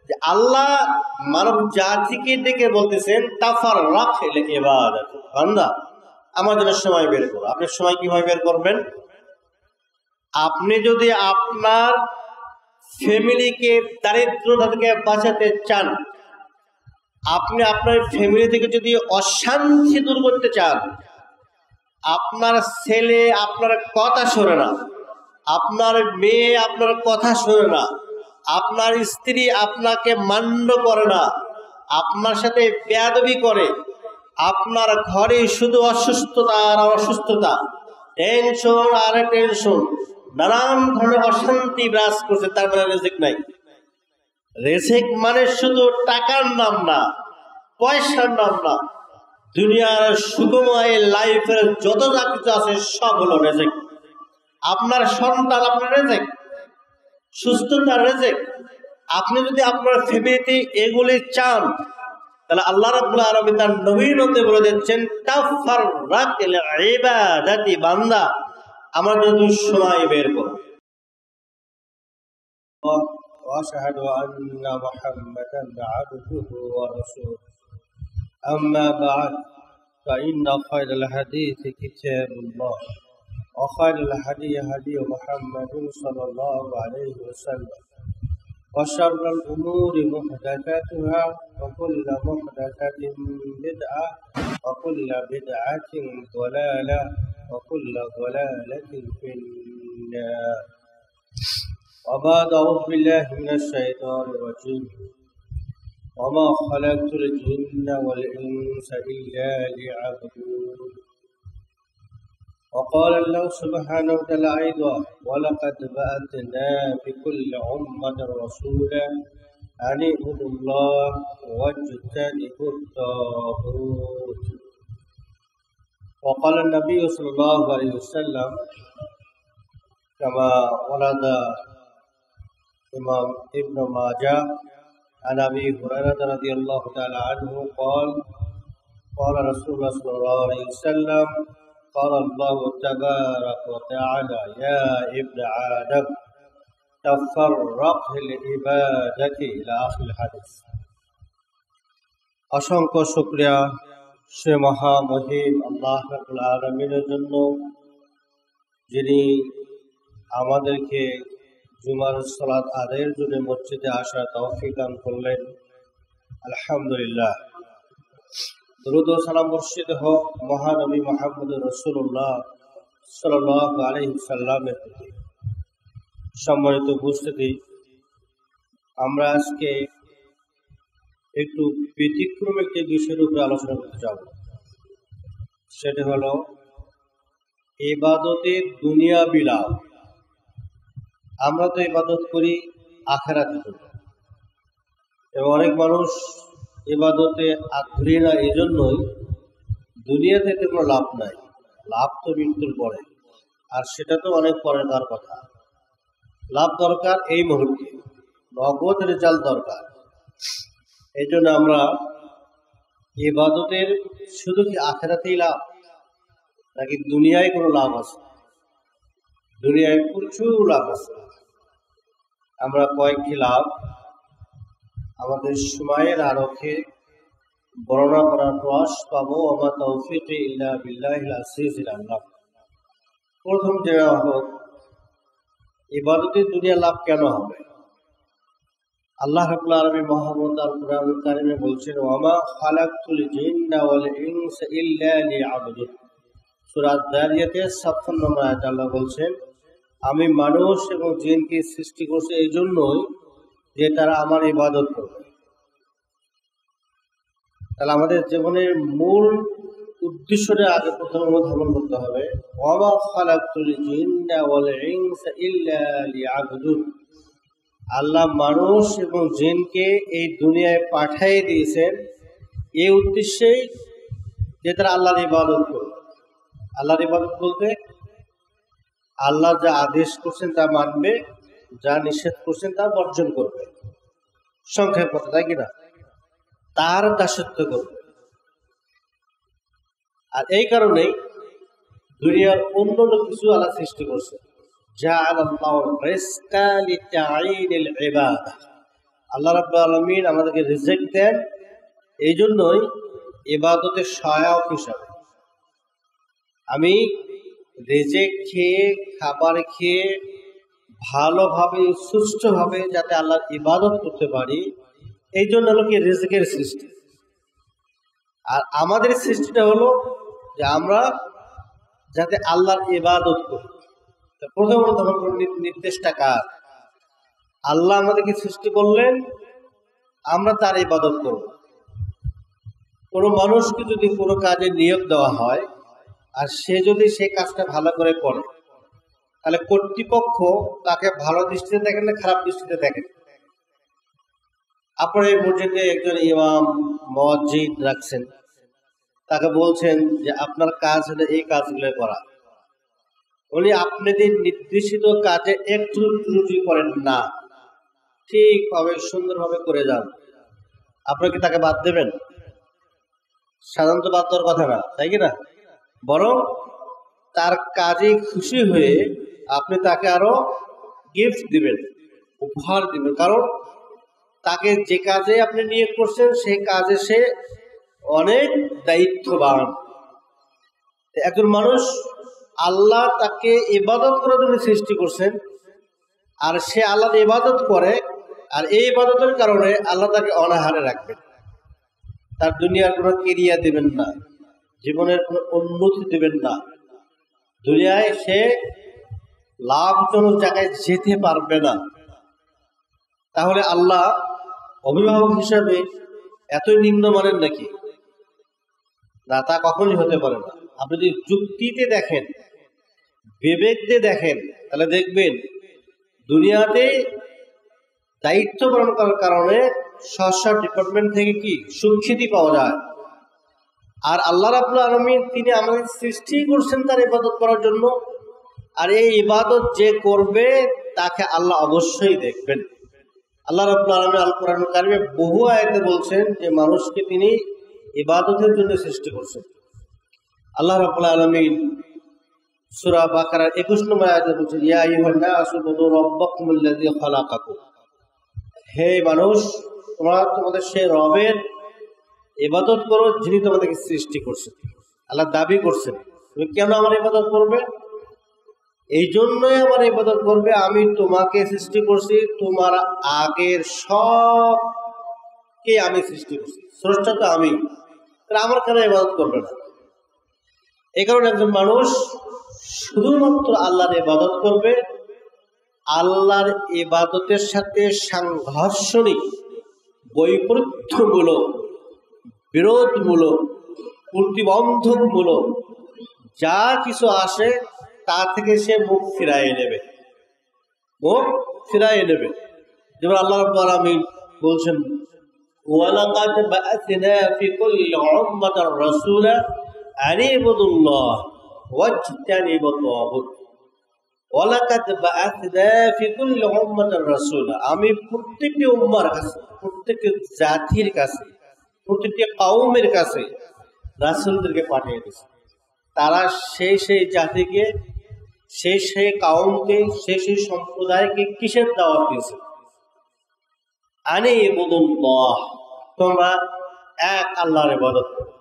যে আল্লাহ মানব জাতিকে ডেকে বলতেছেন তাফাররাক লিল ইবাদাত, বান্দা আমার জন্য সময় বের করো। আপনি সময় কিভাবে বের করবেন? আপনি যদি আপনার ফ্যামিলিকে দারিদ্রতা থেকে বাঁচাতে চান, আপনি আপনার ফ্যামিলি থেকে যদি অশান্তি দূর করতে চান, আপনার ছেলে আপনার কথা শোনে না, আপনার মেয়ে আপনার কথা শোনে না, আপনার স্ত্রী আপনাকে মান্য করে না, আপনার সাথে বেয়াদবি করে, আপনার ঘরে শুধু অসুস্থতা আর অসুস্থতা, টেনশন আর টেনশন, নানান ধরনের অশান্তি বিরাজ করছে, তার মানে রিজিক নাই। রিজিক মানে শুধু টাকার নাম না, পয়সার নাম না, দুনিয়ার সুখময় লাইফের যত যা কিছু আছে সব হলো রিজিক। আপনার সন্তান আপনার রিজিক, সুস্থতার রিজিক। আপনি যদি আপনার ফ্যামিলিতে এগুলি চান, তাহলে আল্লাহ রাব্বুল আলামিন তার নবীর মধ্যে বলে দিচ্ছেন তাফাররাক লিল ইবাদাতি, বান্দা আমার জন্য সময় বের করো। وأشهد أن محمدا عبده ورسوله أما بعد فإن خير الحديث كتاب الله وخير الهدي هدي محمد صلى الله عليه وسلم وشر الأمور محدثاتها وكل محدثة بدعة وكل بدعة ضلالة وكل ضلالة في النار. وبعد أعوذ بالله من الشيطان الرجيم وما خلقت الجن والإنس إلا ليعبدون. وقال الله سبحانه وتعالى أيضا ولقد بعثنا في كل أمة رسولا أن اعبدوا الله واجتنبوا الطاغوت. وقال النبي صلى الله عليه وسلم كما ورد إمام ابن ماجه عن أبي هريرة رضي الله تعالى عنه قال قال رسول الله صلى الله عليه وسلم قال الله تبارك وتعالى يا ابن آدم تفرق لعبادك إلى آخر الحديث. অসংখ্য শুকরিয়া সে মহামহিম আল্লাহ রাব্বুল আলামিনের জন্য, যিনি আমাদেরকে জুমার সালাত আদায়ের জন্য মসজিদে আসার তৌফিক দান করলেন। আলহামদুলিল্লাহ। দরুদ ও সালাম বর্ষিত হোক মহানবী মুহাম্মদ রাসূলুল্লাহ সাল্লাল্লাহু আলাইহি ওয়াসাল্লামের প্রতি। সম্মানিত উপস্থিতি, আমরা আজকে একটু ব্যতিক্রম একটি বিষয়ের উপরে আলোচনা করতে যাব। সেটা হলো ইবাদতের দুনিয়াবি লাভ। আমরা তো ইবাদত করি আখিরাতের জন্য, এবং অনেক মানুষ ইবাদতে আগ্রহী না, এই জন্যই দুনিয়াতে কোনো লাভ নাই, লাভ তো মৃত্যুর পরে, আর সেটা তো অনেক পরের কথা। লাভ দরকার এই মুহূর্তে, নগদ রেজাল্ট দরকার। এই জন্য আমরা ইবাদতের শুধু কি আখিরাতেই লাভ, নাকি দুনিয়ায় কোনো লাভ আছে? দুনিয়ায় প্রচুর লাভ আছে। আমরা কয়েকটি লাভ আমাদের সময়ের আলোকে বর্ণনা করার প্রয়াস পাবো। আমার তৌফিক ইল্লা বিল্লাহিল আজিজিল আল্লাহ। প্রথম যে হোক, ইবাদতের দুনিয়া লাভ কেন হবে? আল্লাহ রাব্বুল আলামিন মহাগ্রন্থ আল কুরআনুল কারীমে বলছেন ওয়ামা খালাকতুল জিন্না ওয়াল ইনসা ইল্লা লিয়াবুদুন। সূরা যারিয়াতে ৫৭ নম্বর আয়াতে আল্লাহ বলছেন, আমি মানুষ এবং জিনকে সৃষ্টি করছি এই জন্যই যে তারা আমার ইবাদত করবে। তাহলে আমাদের জীবনের মূল উদ্দেশ্যটা আগে প্রথমে অনুধাবন করতে হবে। ওয়ামা খালাকতুল জিন্না ওয়াল ইনসা ইল্লা লিয়াবুদুন। আল্লাহ মানুষ এবং জিনকে এই দুনিয়ায় পাঠিয়ে দিয়েছেন এই উদ্দেশ্যেই যে তারা আল্লাহর ইবাদত করবে। আল্লাহর ইবাদত বলতে আল্লাহ যা আদেশ করছেন তা মানবে, যা নিষেধ করছেন তা বর্জন করবে। সংক্ষেপ কথা, তাই কিনা? তার দাসত্ব করবে। আর এই কারণেই দুনিয়ার অন্য কিছু আল্লাহ সৃষ্টি করছে। আল্লাহ রাব্বুল আলামিন আমাদেরকে রিজিক দেন, এই জন্যই ইবাদতের সহায়ক হিসাবে। আমি রিজিক খেয়ে, খাবার খেয়ে ভালোভাবে সুষ্ঠুভাবে যাতে আল্লাহর ইবাদত করতে পারি, এই জন্য হলো কি রিজিকের সৃষ্টি। আর আমাদের সৃষ্টিটা হলো যে আমরা যাতে আল্লাহর ইবাদত করি। প্রথমত নির্দেশটা কার? আল্লাহ আমাদেরকে সৃষ্টি করলেন, আমরা তার ইবাদত করব। কোনো মানুষকে যদি কোনো কাজে নিয়োগ দেওয়া হয় আর সে যদি সেই কাজটা ভালো করে করে, তাহলে কর্তৃপক্ষ তাকে ভালো দৃষ্টিতে দেখেন না খারাপ দৃষ্টিতে দেখেন? আপনার এই মসজিদে একজন ইমাম মুয়াজ্জিন রাখছেন, তাকে বলছেন যে আপনার কাজ হলো এই কাজগুলো করা। উনি আপনাদের নির্দেশিত কাজে একটু ত্রুটি করেন না, ঠিকভাবে সুন্দরভাবে করে যান, আপনি কি তাকে বাদ দেবেন? সাধারণত বাদ দেওয়ার কথা না, তাই কি না? বরং তার কাজে খুশি হয়ে আপনি তাকে আরো গিফট দিবেন, উপহার দিবেন। কারণ তাকে যে কাজে আপনি নিয়োগ করছেন সেই কাজে সে অনেক দায়িত্ববান। একজন মানুষ, আল্লাহ তাকে ইবাদত করার জন্য সৃষ্টি করছেন, আর সে আল্লাহর ইবাদত করে, আর এই ইবাদতের কারণে আল্লাহ তাকে অনাহারে রাখবেন। তার দুনিয়ার কোনো কেরিয়ার দিবেন না, জীবনের কোনো উন্নতি দিবেন না, দুনিয়ায় সে লাভজনক জায়গায় যেতে পারবে না। তাহলে আল্লাহ অভিভাবক হিসাবে এতই নিম্নমানের নাকি? না, তা কখনই হতে পারে না। আপনি যদি যুক্তিতে দেখেন, বিবেক দিয়ে দেখেন, তাহলে দেখবেন দুনিয়াতে দায়িত্ব পালন করার কারণে সব ডিপার্টমেন্ট থেকে কি সুখ্যাতি পাওয়া যায়। আর আল্লাহ রাব্বুল আলামিন তিনি আমাদের সৃষ্টি করছেন তার ইবাদত করার জন্য, আর এই ইবাদত যে করবে তাকে আল্লাহ অবশ্যই দেখবেন। আল্লাহ রাব্বুল আলামিন আল কোরআনুল কারীমে বহু আয়াতে বলছেন যে মানুষকে তিনি ইবাদতের জন্য সৃষ্টি করছেন। আল্লাহ রাব্বুল আলামিন সূরা বাকারার 21 নম্বর আয়াতে বলছেন, ইয়া আইয়ুহান নাসু উবুদু রাব্বাকুমুল্লাযী খালাকাকুম। হে মানুষ, তোমরা তোমাদের সেই রবের ইবাদত করো যিনি তোমাদেরকে সৃষ্টি করছেন। আল্লাহ দাবি করছেন, তুমি কেন আমার ইবাদত করবে? এই জন্যই আমার ইবাদত করবে, আমি তোমাকে সৃষ্টি করছি, তোমার আগের সবকে আমি সৃষ্টি করছি, স্রষ্টা তো আমি, তাহলে আমার কেন ইবাদত করবে না? এই কারণে একজন মানুষ শুধুমাত্র আল্লাহর ইবাদত করবে, আল্লাহর ইবাদতের সাথে সাংঘর্ষণিক, বৈপরীত্যমূলক, বিরোধমূলক, প্রতিবন্ধকমূলক যা কিছু আসে তা থেকে সে মুখ ফিরাইয়ে নেবে, মুখ ফিরাইয়ে নেবে। যেমন আল্লাহ রাব্বুল আলামিন বলছেন, ওয়ালাকাদ বাআসনা ফি কুল্লি উম্মাতির রাসূলা আন ইবুদুল্লাহ ওয়াজতানিবুত তাগুত। ওয়ালাকাদ বাআসনা ফি কুল্লি উম্মাতির রাসূলা, আমি প্রত্যেকটি উম্মার কাছে, প্রত্যেকটি জাতির কাছে, প্রত্যেকটি কওমের কাছে রাসূলদেরকে পাঠিয়ে দিয়েছি। তারা সেই সেই জাতিকে, সেই সেই কওমকে, সেই সেই সম্প্রদায়কে কিসের দাওয়াত দিয়েছে? আনি ইবুদুল্লাহ, তোমরা এক আল্লাহর ইবাদত করো,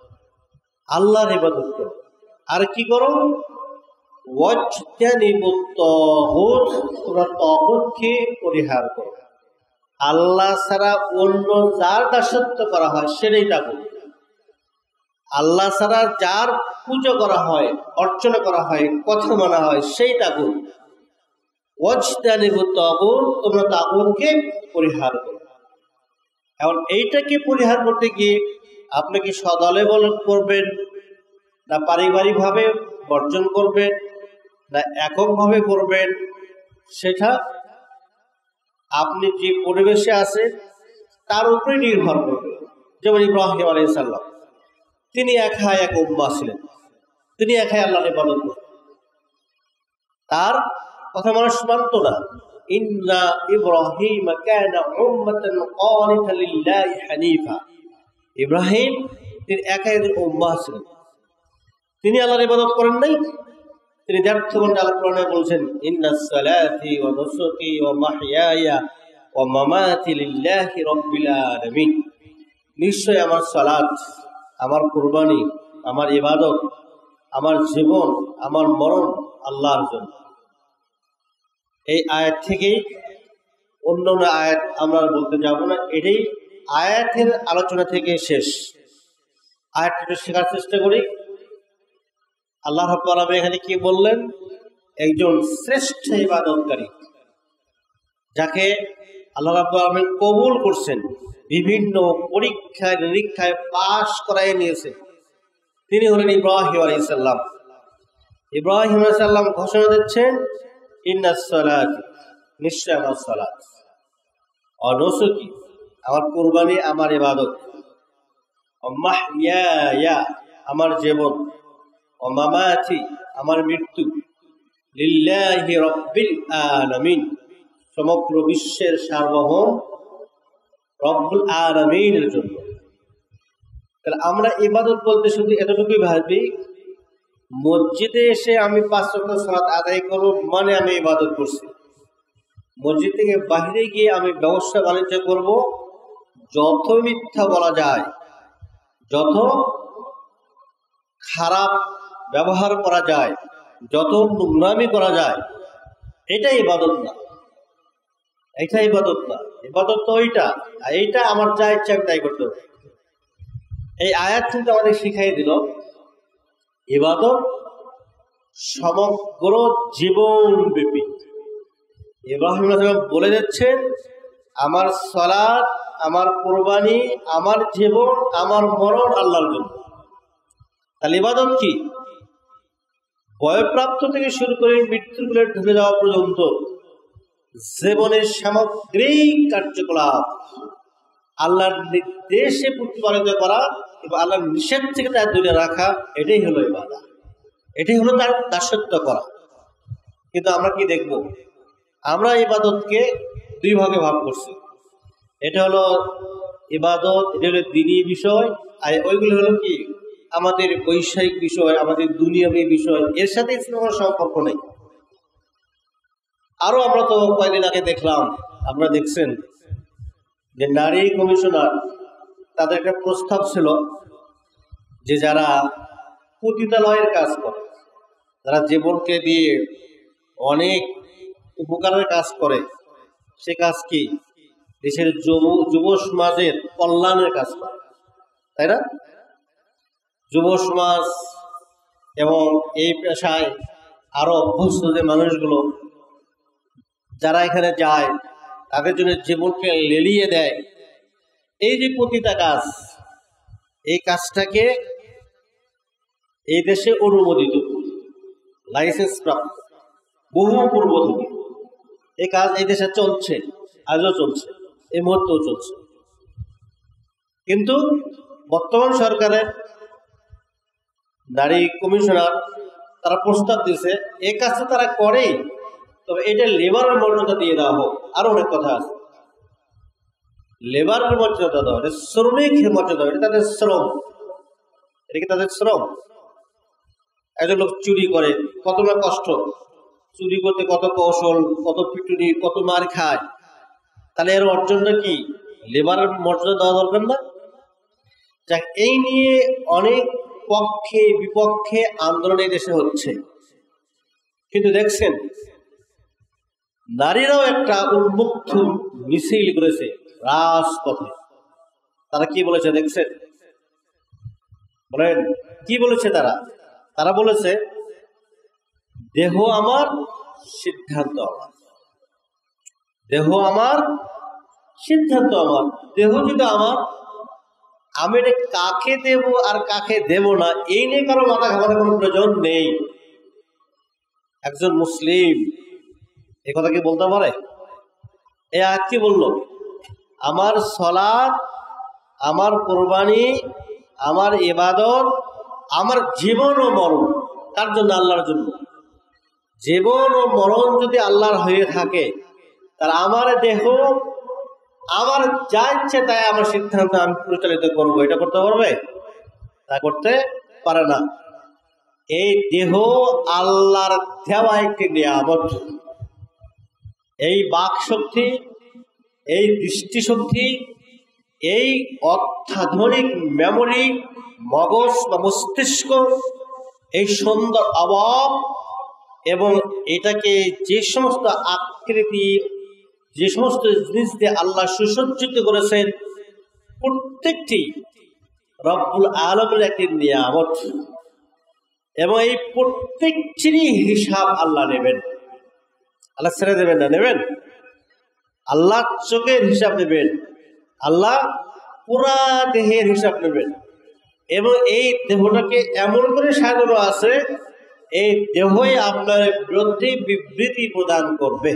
আল্লাহর ইবাদত করো। আর কি করো? ওয়াজতানিবুত তাগুত, তোমরা তাগুতকে পরিহার করো। আল্লাহ ছাড়া অন্য যার দাসত্ব করা হয় সেটাই তাগুত। আল্লাহ ছাড়া যার পূজা করা হয়, অর্চনা করা হয়, কথা মানা হয়, সেই তাগুত। ওয়াজতানিবুত তাগুত, তোমরা তাগুতকে পরিহার করো। এখন এইটাকে পরিহার করতে গিয়ে আপনি কি সদলে করবেন, না পারিবারিকভাবে বর্জন করবেন, না এককভাবে করবেন, সেটা আপনি যে পরিবেশে আছেন তার উপরে নির্ভর করবে। যেমন ইব্রাহিম আলাইহিস সালাম, তিনি একাই এক উম্মাহ ছিলেন, তিনি একাই আল্লাহর ইবাদত করতেন, তার কথা মানুষ মানত না। ইন্না ইব্রাহিম কানা উম্মাতান কানিতান লিল্লাহি হানিফা, ইব্রাহিম তিনি একাই উম্মাহ ছিলেন, তিনি আল্লাহর ইবাদত করেন নাই। তিনি ব্যর্থ বলে আল্লাহ কোরআনে বলছেন, ইন্নাস সালাতি ওয়া নুসুকি ওয়া মাহইয়ায়া ওয়া মামাতি লিল্লাহি রাব্বিল আলামিন, নিশ্চয় আমার সালাত, আমার কুরবানি, আমার ইবাদত, আমার জীবন, আমার মরণ আল্লাহর জন্য। এই আয়াত থেকেই অন্য আয়াত আমরা বলতে যাব না, এটাই আয়াতের আলোচনা থেকে শেষ। আয়াতটা শেখার চেষ্টা করি। আল্লাহ রাব্বুল আলামিন এখানে কি বললেন? একজন শ্রেষ্ঠ ইবাদতকারী, যাকে আল্লাহ রাব্বুল আলামিন কবুল করছেন, বিভিন্ন পরীক্ষায় নিরীক্ষায় পাশ করায় নিয়েছে, তিনি হলেন ইব্রাহিম আলাইহিস সালাম। ইব্রাহিম আলাইহিস সালাম ঘোষণা দিচ্ছেন, ইন্নাস সালাত, নিশ্চয় আমার সালাত, ওয়া নুসুকি, আমার কুরবানি, আমার ইবাদত, ওয়া মাহইয়ায়া, আমার জীবন, ওয়া মামাতি, আমার মৃত্যু, লিল্লাহি রাব্বিল আলামিন, সমগ্র বিশ্বের সার্বভৌম রব্বুল আলামিনের জন্য। তাহলে আমরা ইবাদত বলতে শুধু এতটুকুই ভাবি, মসজিদে এসে আমি 5 ওয়াক্ত সালাত আদায় করব মানে আমি ইবাদত করছি। মসজিদ থেকে বাইরে গিয়ে আমি ব্যবসা বাণিজ্য করব, যত মিথ্যা বলা যায়, যত খারাপ ব্যবহার করা যায়, যত নোংরামি করা যায়, এটা ইবাদত না, এটা ইবাদত না। ইবাদত তো ওইটা, আর এইটা আমার যা ইচ্ছা আমি তাই করতে হবে। এই আয়াত কিন্তু আমাদের শিখাই দিল ইবাদত সমগ্র জীবনব্যাপী। ইব্রাহিম আলাইহিস সালাম বলে যাচ্ছেন, আমার সালাত, আমার কুরবানি, আমার জীবন, আমার মরণ আল্লাহর জন্য। তাহলে ইবাদত কি? বয়প্রাপ্ত থেকে শুরু করে মৃত্যুর কোলে ঢুকে যাওয়া পর্যন্ত জীবনের সামগ্রিক কার্যকলাপ আল্লাহর নির্দেশে প্রতিপালিত করা এবং আল্লাহর নিষেধ থেকে তার দূরে রাখা, এটাই হলো ইবাদত, এটাই হলো তার দাসত্ব করা। কিন্তু আমরা কি দেখব? আমরা ইবাদতকে 2 ভাগে ভাগ করছি। এটা হলো ইবাদত, এটা হলো দ্বীনি বিষয়, আর ওইগুলো হলো কি আমাদের বৈষয়িক বিষয়, আমাদের দুনিয়াবী বিষয়, এর সাথে ইসলামের সম্পর্ক নেই। আরো আমরা তো কয়েকদিন আগে দেখলাম, আপনারা দেখছেন যে নারী কমিশনার, তাদের একটা প্রস্তাব ছিল যে যারা পতিতালয়ের কাজ করে, যারা জীবনকে দিয়ে অনেক উপকারের কাজ করে, সে কাজ কি? দেশের যুব সমাজের কল্যাণের কাজ করে, তাই না? যুব সমাজ এবং এই পেশায় আরো অভ্যস্ত যে মানুষগুলো যারা এখানে যায়, তাদের জন্য জীবনকে লেলিয়ে দেয়, এই যে পতিতা কাজ, এই কাজটাকে এই দেশে অনুমোদিত, লাইসেন্স প্রাপ্ত, বহু পূর্ব থেকে এই কাজ এই দেশে চলছে, আজও চলছে, এই মুহূর্তেও চলছে। কিন্তু বর্তমান সরকারের নারী কমিশনার তারা প্রস্তাব দিয়েছে, এই কাজটা তারা করেই, তবে এটা লেবারের মর্যাদা দিয়ে দেওয়া হোক। আরো অনেক কথা আছে, লেবারের মর্যাদা দেওয়া, এটা শ্রমিকের মর্যাদা, এটা তাদের শ্রম, এটা কি তাদের শ্রম? একজন লোক চুরি করে, কত না কষ্ট, চুরি করতে কত কৌশল, কত পিটুনি, কত মার খায়, তাহলে এর অর্জনটা কি লেবারের মর্যাদা দেওয়া দরকার না? যাক, এই নিয়ে অনেক পক্ষে বিপক্ষে আন্দোলন এই দেশে হচ্ছে। কিন্তু দেখছেন নারীরাও একটা উন্মুক্ত মিছিল করেছে রাজপথে। তারা কি বলেছে দেখছেন? বলেন কি বলেছে তারা? তারা বলেছে, দেহ আমার, সিদ্ধান্ত আমার, দেহ আমার, সিদ্ধান্ত আমার। দেহ যদি আমার, আমি এটা কাকে দেব আর কাকে দেব না, এই নিয়ে কারো মাথা ঘামানোর কোনো প্রয়োজন নেই। একজন মুসলিম এই কথা কি বলতে পারে? এই আয়াত কি বললো? আমার সালাত, আমার কুরবানি, আমার ইবাদত, আমার জীবন ও মরণ তার জন্য, আল্লাহর জন্য। জীবন ও মরণ যদি আল্লাহর হয়ে থাকে, তাহলে আমার দেহ, আমার যা ইচ্ছে তাই আমার সিদ্ধান্ত আমি পরিচালিত করবো, এটা করতে পারবে? তা করতে পারে না। এই দেহ আল্লাহর দেওয়া একটি নিয়ামত। এই বাক শক্তি, এই দৃষ্টিশক্তি, এই অত্যাধুনিক মেমোরি, মগজ বা মস্তিষ্ক, এই সুন্দর অভাব এবং এটাকে যে সমস্ত আকৃতি, যে সমস্ত জিনিস দিয়ে আল্লাহ সুসজ্জিত করেছেন, প্রত্যেকটি রব্বুল আলামিনের একটি নিয়ামত, এবং এই প্রত্যেকটিরই হিসাব আল্লাহ নেবেন। আল্লাহ ছেড়ে দেবেন না, নেবেন। আল্লাহ চোখের হিসাব নেবেন, আল্লাহ পুরা দেহের হিসাব নেবেন। এবং এই দেহটাকে এমন করে সাজানো আছে, এই দেহই আপনার বিরুদ্ধে বিবৃতি প্রদান করবে।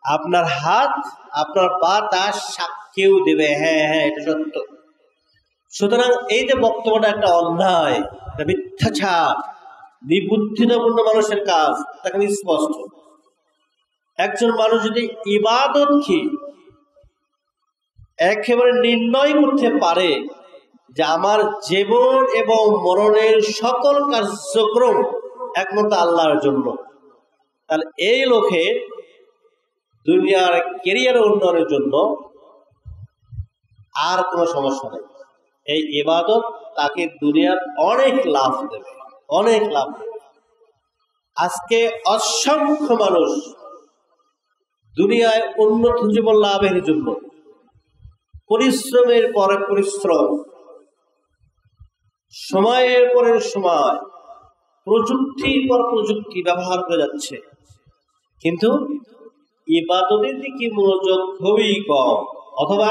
আপনার হাত, আপনার পা তার সাক্ষীও দেবে, হ্যাঁ হ্যাঁ এটা সত্য। সুতরাং এই যে বক্তব্যটা একটা অন্যায়, একটা মিথ্যাচার, নিবুদ্ধিতাপূর্ণ মানুষের কাজ, তাকে স্পষ্ট। একজন মানুষ যদি ইবাদতকে একেবারে নির্ণয় করতে পারে যে আমার জীবন এবং মরণের সকল কার্যক্রম একমাত্র আল্লাহর জন্য, তাহলে এই লোকের দুনিয়ার ক্যারিয়ার উন্নয়নের জন্য আর কোনো সমস্যা নেই। এই ইবাদত তাকে দুনিয়ার অনেক লাভ দেবে, অনেক লাভ দেবে। আজকে অসংখ্য মানুষ দুনিয়ায় উন্নত জীবন লাভের জন্য পরিশ্রমের পরে পরিশ্রম, সময়ের পরে সময়, প্রযুক্তির পর প্রযুক্তি ব্যবহার করে যাচ্ছে, কিন্তু ইবাদতের দিকে মনোযোগ খুবই কম, অথবা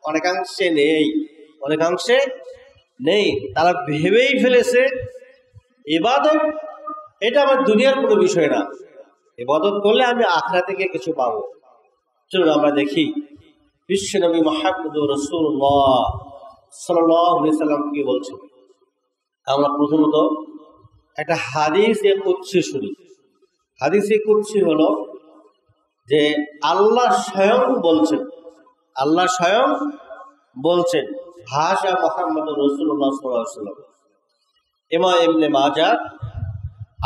অনেকাংশে নেই, অনেকাংশে নেই। তারা ভেবেই ফেলেছে ইবাদত এটা আমার দুনিয়ার কোনো বিষয় না, ইবাদত করলে আমি আখিরাত থেকে কিছু পাবো। চলুন আমরা দেখি বিশ্বনবী মুহাম্মদুর রাসূলুল্লাহ সাল্লাল্লাহু আলাইহি সাল্লাম কি বলছেন। আমরা প্রথমত একটা হাদিসে কুদসি শুনি। হাদিসে কুদসি হলো যে আল্লাহ স্বয়ং বলছেন, আল্লাহ স্বয়ং বলছেন, ভাষা মুহাম্মদুর রাসূলুল্লাহ সাল্লাল্লাহু আলাইহি ওয়াসাল্লাম। ইমাম ইবনে মাজাহ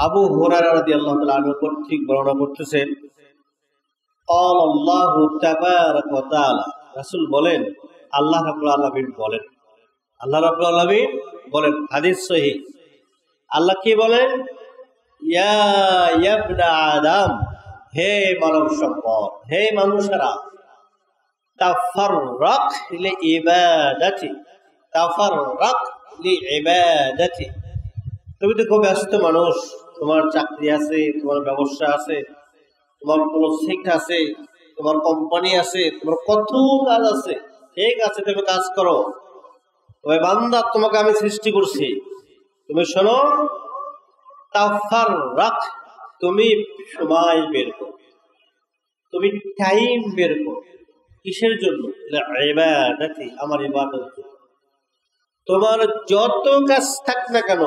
আবু হুরায়রা রাদিয়াল্লাহু তাআলা আনহু কর্তৃক বর্ণনা করতেছেন, قال الله تبارك وتعالى, রাসূল বলেন, আল্লাহ রাব্বুল আলামিন বলেন, আল্লাহ রাব্বুল আলামিন বলেন, হাদিস সহিহ। আল্লাহ কি বলেন? ইয়া ইবনা আদম, হে মানব সম্পদ, হে মানুষেরা, তাফাররাক লিইবাদাতি, তাফাররাক লিইবাদাতি। তুমি তো খুব ব্যস্ত মানুষ, তোমার চাকরি আছে, তোমার ব্যবসা আছে, তোমার প্রজেক্ট আছে, তোমার কোম্পানি আছে, তোমার কত কাজ আছে, ঠিক আছে তুমি কাজ করো। তবে বান্দা, তোমাকে আমি সৃষ্টি করছি, তুমি শোনো, তাফাররাক, তুমি সময় বের করো, তুমি টাইম বের করো। কিসের জন্য? ইবাদাতি, আমার ইবাদত। তোমার যত কাজ থাক না কেন,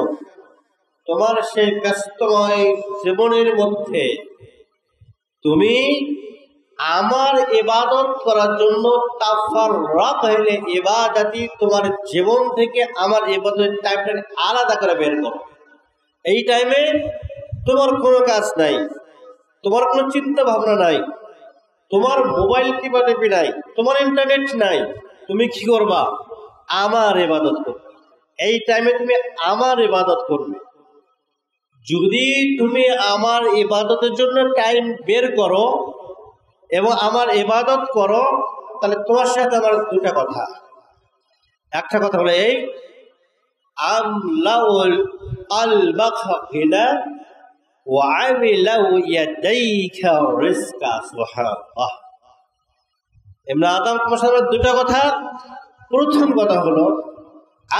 তোমার সেই ব্যস্তময় জীবনের মধ্যে তুমি আমার ইবাদত করার জন্য তাফাররাক হইলে ইবাদাতি, তোমার জীবন থেকে আমার ইবাদতের টাইমটা আলাদা করে বের করো। এই টাইমে তোমার কোনো কাজ নাই, তোমার কোনো চিন্তা ভাবনা নাই, তোমার মোবাইল টিপাটিপি নাই, তোমার ইন্টারনেট নাই, তুমি কি করবা? আমার ইবাদত করবে। এই টাইমে তুমি আমার ইবাদত করবে। যদি তুমি আমার ইবাদতের জন্য টাইম বের করো এবং আমার ইবাদত করো, তাহলে তোমার সাথে আমার দুটা কথা। একটা কথা হলো এই, আমলাউল আলবাকা হিনা ওয়া আমিলাউ ইয়াদাইকা রিজকা। সুবহানাল্লাহ। ইবনে আদম, তোমার সাথে দুটা কথা। প্রথম কথা হলো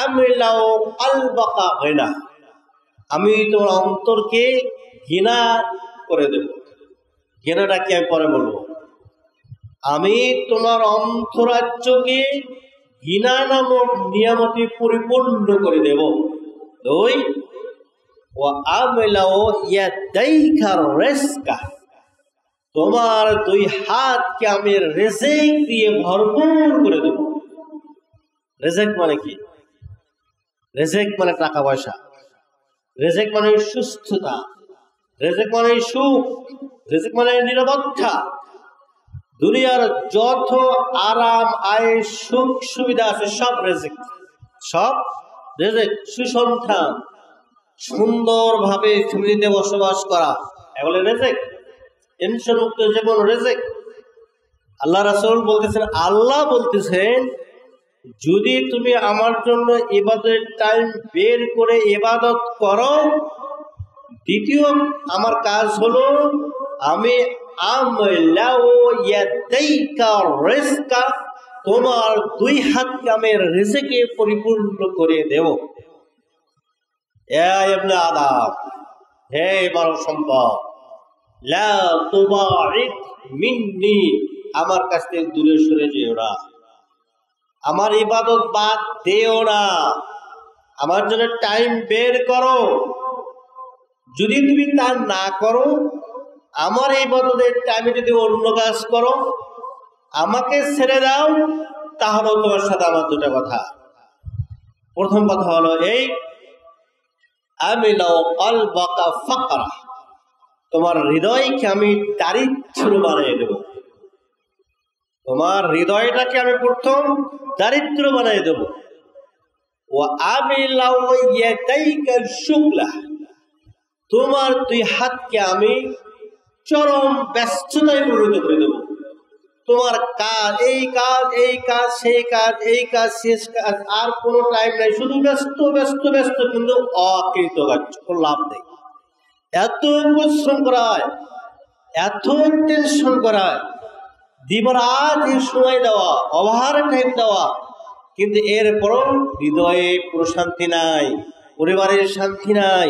আমলাউ আলবাকা হিনা, আমি তোমার অন্তরকে ঘৃণা করে দেব। ঘৃণাটা কি আমি পরে বলবো। আমি তোমার অন্তরাজ্যকে ঘৃণা নামক নিয়ামতে পরিপূর্ণ করে দেব। দুই, ওয়া আমলাউ ইয়াদাইকা রিজকা, তোমার দুই হাতকে আমি রিজিক দিয়ে ভরপুর করে দেব। রিজিক মানে কি? রিজিক মানে টাকা পয়সা, রিজিক মানে সুস্থতা, রিজিক মানে সুখ, রিজিক মানে নিরাপত্তা। দুনিয়ার যত আরাম আয় সুখ সুবিধা আছে সব রেজেক, সব রেজেক। সুসন্তান, সুন্দরভাবে ফ্যামিলিতে বসবাস করা, এগুলো রেজেক। টেনশন মুক্ত জীবন রেজেক। আল্লাহ রাসূল বলতেছেন, আল্লাহ বলতেছেন, যদি তুমি আমার জন্য ইবাদতের টাইম বের করে ইবাদত করো, দ্বিতীয় আমার কাজ হলো আমি তোমার দুই হাতকে আমি রিজেকে পরিপূর্ণ করে দেব। ইবনে আদম, হে মানব সম্পদ, লা তুবাইদ মিন্নি, আমার কাছ থেকে দূরে সরে যেও না, আমার ইবাদত বাদ দিও না, আমার জন্য টাইম বের করো। যদি তুমি তা না করো, আমার ইবাদতের টাইমে যদি অন্য কাজ করো, আমাকে ছেড়ে দাও, তাহলে তোমার সাথে আমার দুটা কথা। প্রথম কথা হলো এই, আমি লাউ কলবাকা ফাকরা, তোমার হৃদয়কে আমি দারিদ্র বানিয়ে দেব। তোমার হৃদয়টাকে আমি প্রথম দারিদ্র বানিয়ে দেব। ও আমি লাউ ইয়াদাইকা শুগলা, তোমার দুই হাতকে আমি চরম ব্যস্ততায় পরিণত করে দেব। তোমার কাজ, এই কাজ, এই কাজ, সেই কাজ, এই কাজ, শেষ কাজ, আর কোনো টাইম নাই, শুধু ব্যস্ত ব্যস্ত ব্যস্ত, কিন্তু অকৃতকার্য, কোনো লাভ নেই। এত পরিশ্রম করা হয়, এত টেনশন করা হয়, দিবরাত সময় দেওয়া, ওভার টাইম দেওয়া, কিন্তু এরপরও হৃদয়ে প্রশান্তি নাই, পরিবারের শান্তি নাই,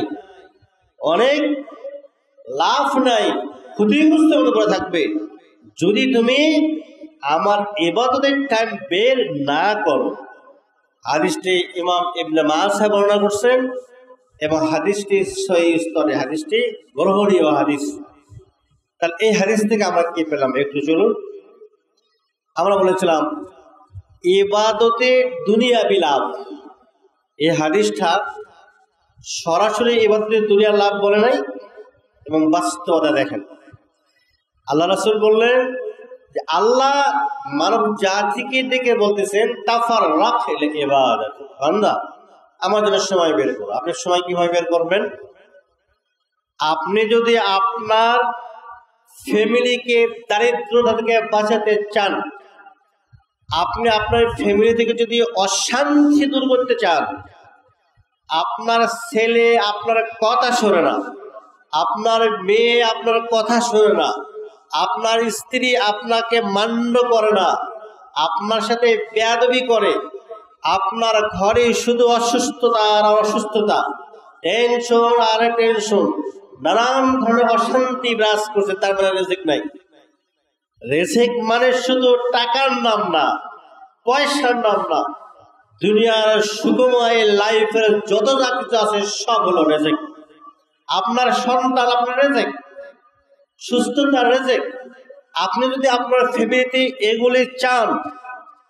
অনেক লাভ নাই, ক্ষতিগ্রস্ত করে থাকবে যদি তুমি আমার ইবাদতের টাইম বের না করো। হাদিসটি ইমাম ইবনে মাজাহ বর্ণনা করছেন এবং হাদিসটি সহিহ স্তরে, হাদিসটি গ্রহণীয় হাদিস। তাহলে এই হাদিস থেকে আমরা কি পেলাম একটু চলুন। আমরা বলেছিলাম ইবাদতে দুনিয়াবি লাভ, এই হাদিসটা সরাসরি ইবাদতের দুনিয়ার লাভ বলে নাই, এবং বাস্তবতা দেখেন। আল্লাহ রাসূল বললেন যে আল্লাহ মানব জাতিকে ডেকে বলতেছেন, তাফাররাক লিল ইবাদাত, বান্দা আমার জন্য সময় বের করো। আপনি সময় কিভাবে বের করবেন? আপনি যদি আপনার ফ্যামিলিকে দারিদ্রতা থেকে বাঁচাতে চান, আপনি আপনার ফ্যামিলি থেকে যদি অশান্তি দূর করতে চান, আপনার ছেলে আপনার কথা শোনে না, আপনার মেয়ে আপনার কথা শোনে না, আপনার স্ত্রী আপনাকে মান্য করে না, আপনার সাথে বেয়াদবি করে, আপনার ঘরে শুধু অসুস্থতা আর অসুস্থতা, টেনশন আর টেনশন, নানান ধরনের অশান্তি বিরাজ করছে, তার মানে রিজিক নাই। রিজিক মানে শুধু টাকার নাম না, পয়সার নাম না, দুনিয়ার সুখময় লাইফের যত যা কিছু আছে সব হলো রিজিক। আপনার সন্তান আপনার রিজিক, সুস্থতার রিজিক। আপনি যদি আপনার ফ্যামিলিতে এগুলি চান,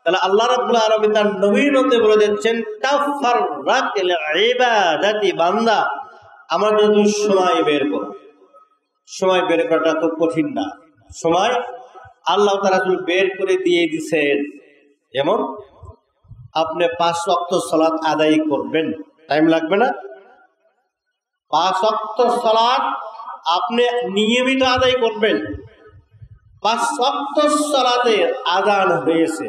তাহলে আল্লাহ রাব্বুল আলামিন তার নবীর মধ্যে বলে দিচ্ছেন, তাফাররাক লিল ইবাদাতি, বান্দা আমার জন্য তুমি সময় বের করো। সময় বের করাটা খুব কঠিন না, সময় আল্লাহ তাআলা বের করে দিয়ে দিয়েছেন। যেমন আপনি 5 ওয়াক্ত সালাত আদায় করবেন, টাইম লাগবে না? 5 ওয়াক্ত সালাত আপনি নিয়মিত আদায় করবেন। 5 ওয়াক্ত সালাতের আযান হয়েছে,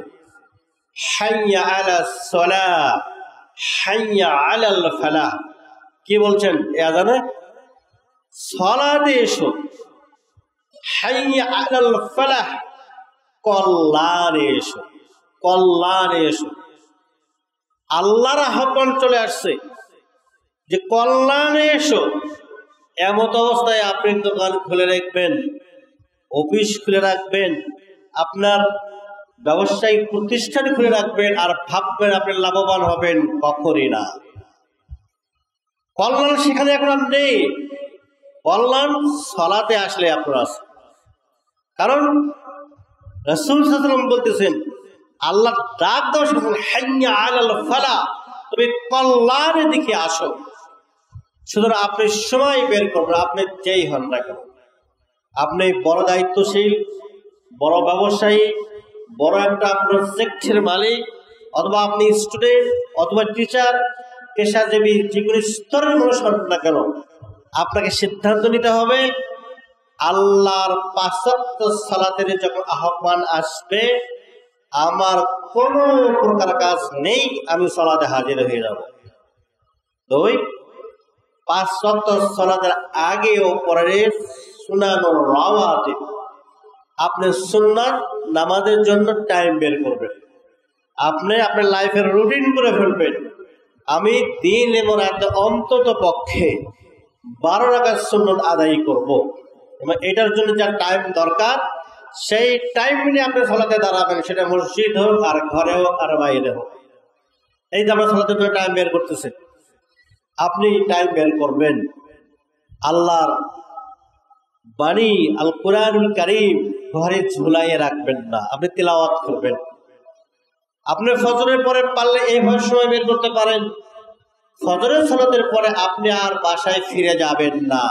হাইয়া আলাস সালাহ, হাইয়া আলাল ফালাহ, কি বলছেন এই আযানে? সালাতে এসো, হাইয়া আলাল ফালাহ, কল্যাণে এসো, কল্যাণে এসো। আল্লাহর আহ্বান চলে আসছে যে কল্যাণে এসো। এমত অবস্থায় আপনি দোকান খুলে রাখবেন, অফিস খুলে রাখবেন, আপনার ব্যবসায়িক প্রতিষ্ঠান খুলে রাখবেন, আর ভাববেন আপনি লাভবান হবেন, কখনই না। কল্যাণ সেখানে এখন আর নেই। কল্যাণ সালাতে আসলে আপনার আছে। কারণ রাসূল সাল্লাল্লাহু আলাইহি ওয়াসাল্লাম বলতেছেন, আল্লাহ ডাক দাও শুনুন, হাইয়া আলাল ফালাহ, তুমি কল্যাণের দিকে আসো। সুতরাং আপনি সময় বের করবেন, আপনি যেই হন না কেন, আপনি বড় দায়িত্বশীল বড় ব্যবসায়ী, বড় একটা প্রজেক্টের মালিক, অথবা আপনি স্টুডেন্ট অথবা টিচার, পেশাজীবী, যে কোনো স্তরের মানুষ হন না কেন, আপনাকে সিদ্ধান্ত নিতে হবে আল্লাহর ৫ ওয়াক্ত সালাতের যখন আহ্বান আসবে, আমার কোনো প্রকার কাজ নেই, আমি সালাতে হাজির হয়ে যাব। ২, ৫ ওয়াক্ত সালাতের আগে ও পরে সুনানুর রাওয়াতিব, আপনি সুন্নাত নামাজের জন্য টাইম বের করবেন। আপনি আপনার লাইফের রুটিন করে ফেলবেন, আমি দিন এবং রাতে অন্তত পক্ষে 12 রাকাত সুন্নাত আদায় করব, এবং এটার জন্য যা টাইম দরকার সেই টাইম নিয়ে আপনি সালাতে দাঁড়াবেন, সেটা মসজিদ হোক আর ঘরে হোক আর বাইরে হোক। এই যে আমরা সালাতের জন্য টাইম বের করতেছি, আপনি টাইম বের করবেন। আল্লাহর বাণী আল কুরআনুল কারীম ঘরে ঝুলাইয়ে রাখবেন না, আপনি তিলাওয়াত করবেন। আপনি ফজরের পরে পারলে এইভাবে সময় বের করতে পারেন, ফজরের সালাতের পরে আপনি আর বাসায় ফিরে যাবেন না।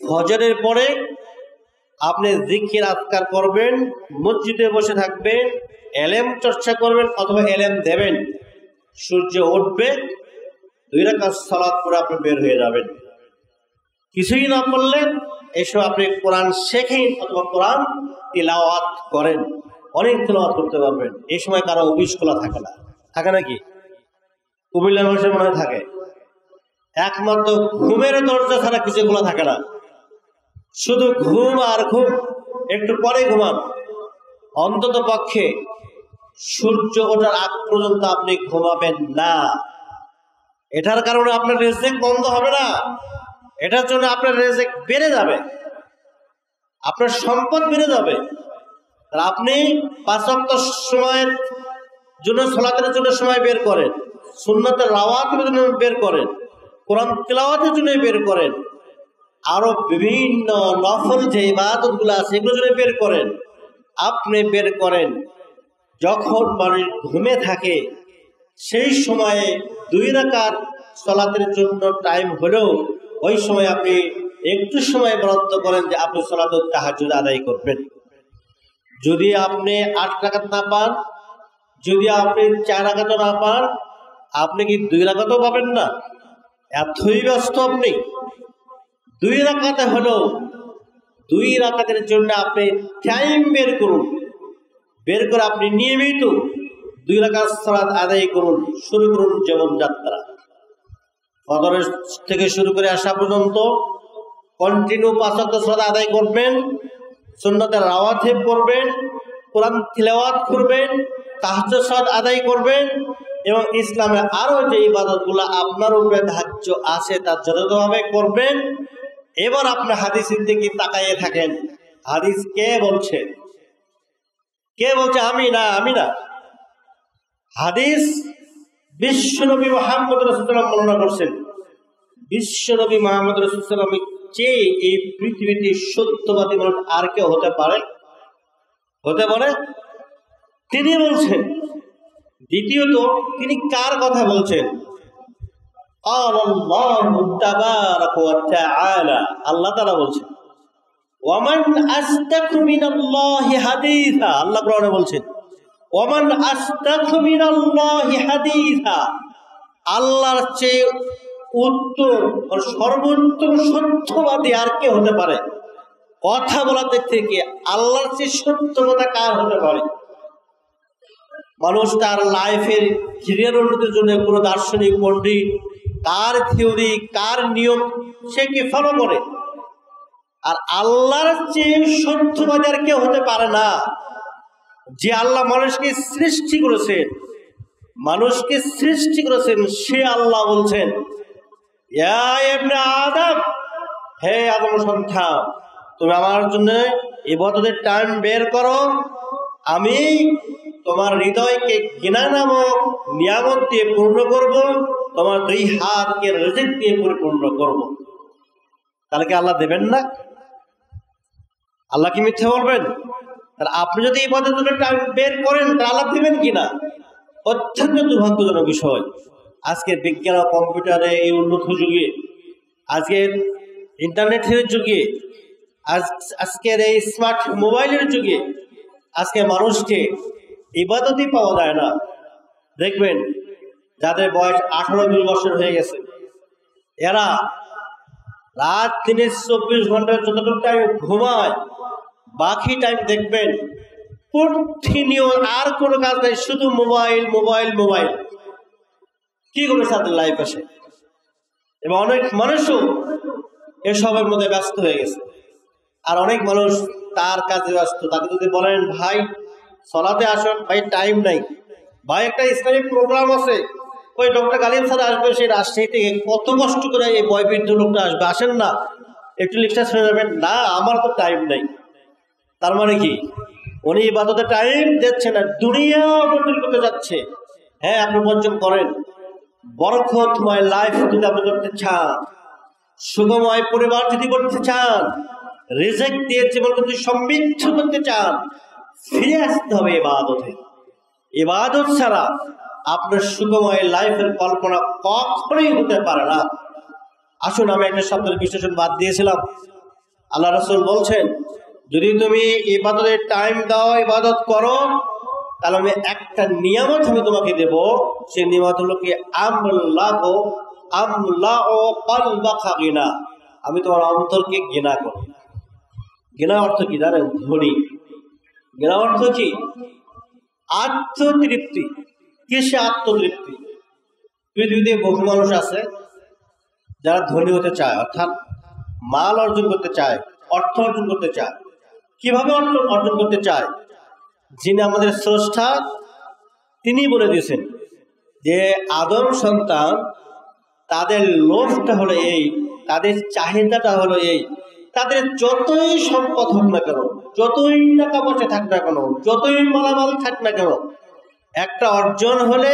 ফজরের পরে আপনি জিকির আজকার করবেন, মসজিদে বসে থাকবেন, এলেম চর্চা করবেন অথবা এলেম দেবেন। সূর্য উঠবে, 2 রাকাত সালাত পরে আপনি বের হয়ে যাবেন। কিছুই না করলেন, এসব আপনি কোরআন শেখেন অথবা কোরআন তিলাওয়াত করেন, অনেক তিলাওয়াত করতে পারবেন। এই সময় কারো অফিস খোলা থাকে না, থাকে নাকি? কুমিল্লা মানুষের মনে থাকে, একমাত্র ঘুমের দরজা ছাড়া কিছু খোলা থাকে না, শুধু ঘুম আর ঘুম। একটু পরে ঘুমান, অন্তত পক্ষে সূর্য ওঠার আগ পর্যন্ত আপনি ঘুমাবেন না। এটার কারণে আপনার রিজিক বন্ধ হবে না, এটার জন্য আপনার রিজিক বেড়ে যাবে, আপনার সম্পদ বেড়ে যাবে। আর আপনি ৫ ওয়াক্ত সময়ের জন্য সালাতের জন্য সময় বের করেন, সুন্নাতের রাওয়াতের জন্য বের করেন, কোরআন তিলাওয়াতের জন্য বের করেন, আরো বিভিন্ন নফল যে ইবাদতগুলো আছে এগুলোর জন্য বের করেন। আপনি বের করেন যখন মানুষ ঘুমে থাকে, সেই সময়ে 2 রাকাত সালাতের জন্য টাইম হলেও ওই সময় আপনি একটু সময় বরাদ্দ করেন যে আপনি সালাতুত তাহাজ্জুদ আদায় করবেন। যদি আপনি 8 রাকাত না পান, যদি আপনি 4 রাকাত না পান, আপনি কি 2 রাকাতও পাবেন না? এতই ব্যস্ত আপনি। 2 রাকাতে হলেও 2 রাকাতের জন্য আপনি টাইম বের করুন, বের করে আপনি নিয়মিত 2 রাকাত সালাত আদায় করুন, শুরু করুন জীবনযাত্রা। ফজরের থেকে শুরু করে আসা পর্যন্ত কন্টিনিউ 5 ওয়াক্ত সালাত আদায় করবেন, সুন্নতের রাওয়াতিব করবেন, কোরআন তিলাওয়াত করবেন, তাহাজ্জুদ সালাত আদায় করবেন, এবং ইসলামের আরো যে ইবাদতগুলো আপনার উপরে ধার্য আছে তা যথাযথভাবে করবেন। এবার আপনি হাদিসের দিকে তাকাইয়ে থাকেন, হাদিস কে বলছে? কে বলছে? আমি না। হাদিস বিশ্বনবী মুহাম্মদ রাসূলুল্লাহ বর্ণনা করছেন। বিশ্বনবী মুহাম্মদ রাসূলুল্লাহ চেয়ে এই পৃথিবীতে সত্যবাদী মানুষ আর কেউ হতে পারে? তিনি বলছেন। দ্বিতীয়ত, তিনি কার কথা বলছেন? আল্লাহু তাবারাকা ওয়া তাআলা, আল্লাহ তাআলা বলছেন। ওয়ামান আসতাকু মিনাল্লাহি হাদিসা, আল্লাহ কোরআনে বলছেন ওয়ামান আসতাকু মিনাল্লাহি হাদিসা, আল্লাহর চেয়ে উত্তম ও সর্বোত্তম সত্যবাদী আর কে হতে পারে? কথা বলাতে থেকে আল্লাহর চেয়ে সত্যবাদী কার হতে পারে? মানুষ তার লাইফের ক্যারিয়ার উন্নতির জন্য কোনো দার্শনিক পণ্ডিত কার থিওরি কার নিয়ম সে কি ফলো করে, আর আল্লাহর চেয়ে সত্যবাদী আর কেউ হতে পারে না। যে আল্লাহ মানুষকে সৃষ্টি করেছেন সে আল্লাহ বলছেন, ইয়া ইবনে আদম, হে আদম সন্তান, তুমি আমার জন্য ইবাদতের টাইম বের করো, আমি তোমার হৃদয়কে ঘৃণা নামক নিয়ামত দিয়ে পূর্ণ করব, তোমার 2 হাতকে রিজিক দিয়ে পরিপূর্ণ করব। তাহলে কি আল্লাহ দেবেন না? আল্লাহ কি মিথ্যা বলবেন? তাহলে আপনি যদি ইবাদতের জন্য টাইম বের করেন তাহলে আল্লাহ দেবেন কিনা? অত্যন্ত দুর্ভাগ্যজনক বিষয়। আজকের বিজ্ঞান ও কম্পিউটারে এই উন্নত যুগে, আজকের ইন্টারনেটের যুগে, আজকের এই স্মার্ট মোবাইলের যুগে আজকে মানুষকে ইবাদতই পাওয়া যায় না। দেখবেন যাদের বয়স 18-20 বছর হয়ে গেছে, এরা রাত দিনে 24 ঘন্টায় যতটুকু টাইম ঘুমায়, বাকি টাইম দেখবেন প্রতিনিয়ত আর কোনো কাজ নেই, শুধু মোবাইল মোবাইল মোবাইল। কি করে তাদের লাইফ আসে? এবং অনেক মানুষও এসবের মধ্যে ব্যস্ত হয়ে গেছে। আর অনেক মানুষ তার কাজে ব্যস্ত। তাকে যদি বলেন ভাই সলাতে আসুন, ভাই টাইম নাই, ভাই একটা ইসলামিক প্রোগ্রাম আছে, ওই ডক্টর গালিব স্যার আসবে সেই রাজশাহী থেকে, কত কষ্ট করে এই বয়বৃদ্ধ লোকটা আসবে, আসেন না একটু লেকচার শুনে যাবেন। না, আমার তো টাইম নাই। তার মানে কি উনি ইবাদতে টাইম দিচ্ছে না, দুনিয়া বদল করতে যাচ্ছে। হ্যাঁ, আপনি বর্জন করেন। বরকতময় লাইফ যদি আপনি করতে চান, সুখময় পরিবার যদি করতে চান, রিজিক দিয়ে জীবন যদি সমৃদ্ধ করতে চান, ফিরে আসতে হবে ইবাদতে। ইবাদত ছাড়া আপনার সুখময় লাইফের কল্পনা কখনোই হতে পারে না। আসুন, আমি একটা শব্দের বিশ্লেষণ বাদ দিয়েছিলাম। আল্লাহ রাসূল বলছেন, যদি তুমি ইবাদতের টাইম দাও, ইবাদত করো, তাহলে আমি একটা নিয়ামত আমি তোমাকে দেব। সেই নিয়ামত হলো কি, আমি তোমার অন্তরকে ঘৃণা করি। ঘৃণা অর্থ কি জানেন? ধনী। ঘৃণা অর্থ কি? আত্মতৃপ্তি। কিসে আত্মতৃপ্তি? পৃথিবীতে বহু মানুষ আছে যারা ধনী হতে চায়, অর্থাৎ মাল অর্জন করতে চায়, অর্থ অর্জন করতে চায়। কিভাবে অর্জন করতে চায়? যিনি আমাদের স্রষ্টা তিনি বলে দিয়েছেন যে আদম সন্তান তাদের লোভটা হলো এই, তাদের চাহিদাটা হলো এই, তাদের যতই সম্পদ হোক না কেন, যতই টাকা পয়সা থাক না কেন, যতই মালামাল থাক না কেন, একটা অর্জন হলে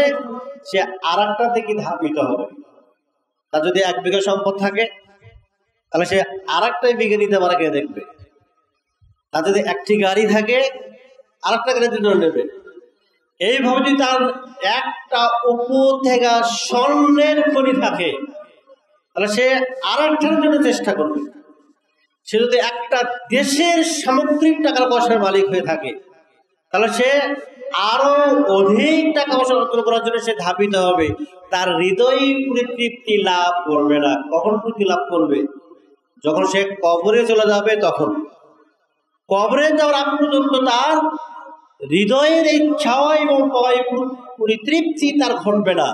সে আর একটা থেকে ধাবিত হবে। তার যদি 1 বিঘা সম্পদ থাকে, তাহলে সে আর একটাই বিঘা নিতে পারে কে দেখবে। তার যদি একটি গাড়ি থাকে, আর একটা গাড়ির জন্য নেবে। এইভাবে যদি তার একটা উপত্যকা স্বর্ণের খনি থাকে, তাহলে সে আর একটার জন্য চেষ্টা করবে। সে যদি একটা দেশের সামগ্রিক টাকার পয়সার মালিক হয়ে থাকে, তাহলে সে আরো অধিক টাকা পয়সা অর্জন করার জন্য সে ধাবিত হবে। তার হৃদয় তৃপ্তি লাভ করবে না। কখন তৃপ্তি লাভ করবে? যখন সে কবরে চলে যাবে। তখন কবরে যাওয়ার আগ পর্যন্ত তার হৃদয়ের এই ছাওয়া এবং পরিতৃপ্তি তার ঘটবে না।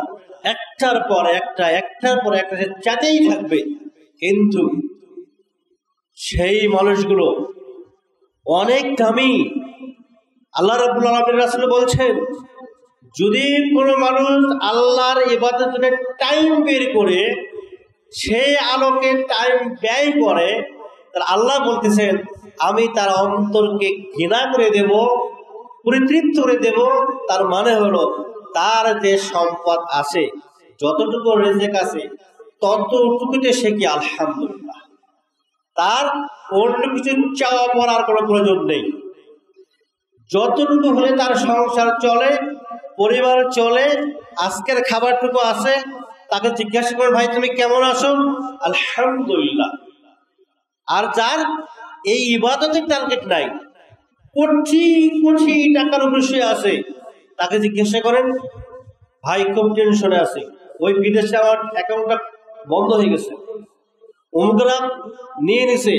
একটার পর একটা, একটার পর একটা সে চাইতেই থাকবে। কিন্তু সেই মানুষগুলো অনেক দামি। আল্লাহ রাব্বুল আলামিন রাসূল বলছেন, যদি কোনো মানুষ আল্লাহর ইবাদতের জন্য টাইম বের করে সেই আলোকে টাইম ব্যয় করে, তাহলে আল্লাহ বলতেছেন আমি তার অন্তরকে ঘৃণা করে দেব, পরিতৃপ্ত করে দেব। তার মানে হলো তার যে সম্পদ আছে, যতটুকু রিজিক আছে, ততটুকুতে সে কি আলহামদুলিল্লাহ, তার অন্য কিছু চাওয়া পড়ার কোনো প্রয়োজন নেই। যতটুকু হলে তার সংসার চলে, পরিবার চলে, আজকের খাবারটুকু আছে, তাকে জিজ্ঞাসা করে ভাই তুমি কেমন আছো? আলহামদুলিল্লাহ। আর যার এই ইবাদতের টার্গেট নাই, কোটি কোটি টাকার উপরে আছে, তাকে জিজ্ঞাসা করেন ভাই খুব টেনশনে আছে, ওই বিদেশে আমার অ্যাকাউন্টটা বন্ধ হয়ে গেছে, অমুকরা নিয়ে নিছে,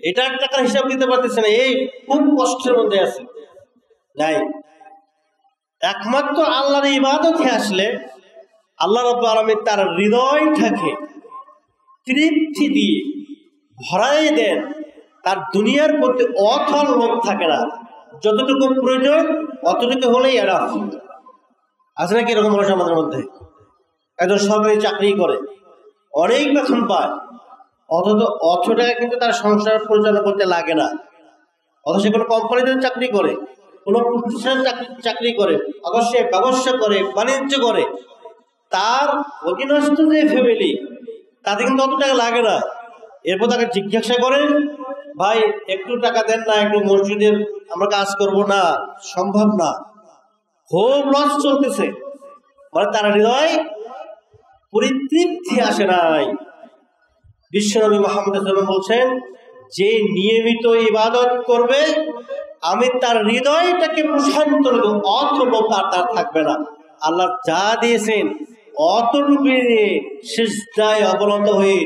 এটার টাকার হিসাব দিতে পারতেছে না, এই খুব কষ্টের মধ্যে আছে। নাই, একমাত্র আল্লাহর ইবাদতে আসলে আল্লাহ রাব্বুল আলামিন তার হৃদয়টাকে তৃপ্তি দিয়ে ভরাই দেন। তার দুনিয়ার প্রতি অথল লোভ থাকে না। যতটুকু প্রয়োজন অতটুকু হলেই এরা আছে নাকি? এরকম মানুষ আমাদের মধ্যে। একজন সরকারি চাকরি করে, অনেক বেতন পায়, অথচ অর্থ টাকা কিন্তু তার সংসার পরিচালনা করতে লাগে না। অথচ কোনো কোম্পানিতে চাকরি করে, কোনো প্রতিষ্ঠানে চাকরি করে, অবশ্যই ব্যবসা করে, বাণিজ্য করে, তার অধীনস্থ যে ফ্যামিলি, তাতে কিন্তু অত টাকা লাগে না। এরপর তাকে জিজ্ঞাসা করেন ভাই একটু টাকা দেন না, একটু মসজিদের আমরা কাজ করব না, সম্ভব না, খুব লস চলতেছে। মানে তার হৃদয় পরিতৃপ্তি আসে নাই। বিশ্বনবী মুহাম্মদ সাল্লাল্লাহু আলাইহি ওয়াসাল্লাম বলছেন যে নিয়মিত ইবাদত করবে আমি তার হৃদয়টাকে প্রশান্ত করব, অথবা তার থাকবে না। আল্লাহ যা দিয়েছেন অতটুকু নিয়ে সিজদায় অবনত হয়ে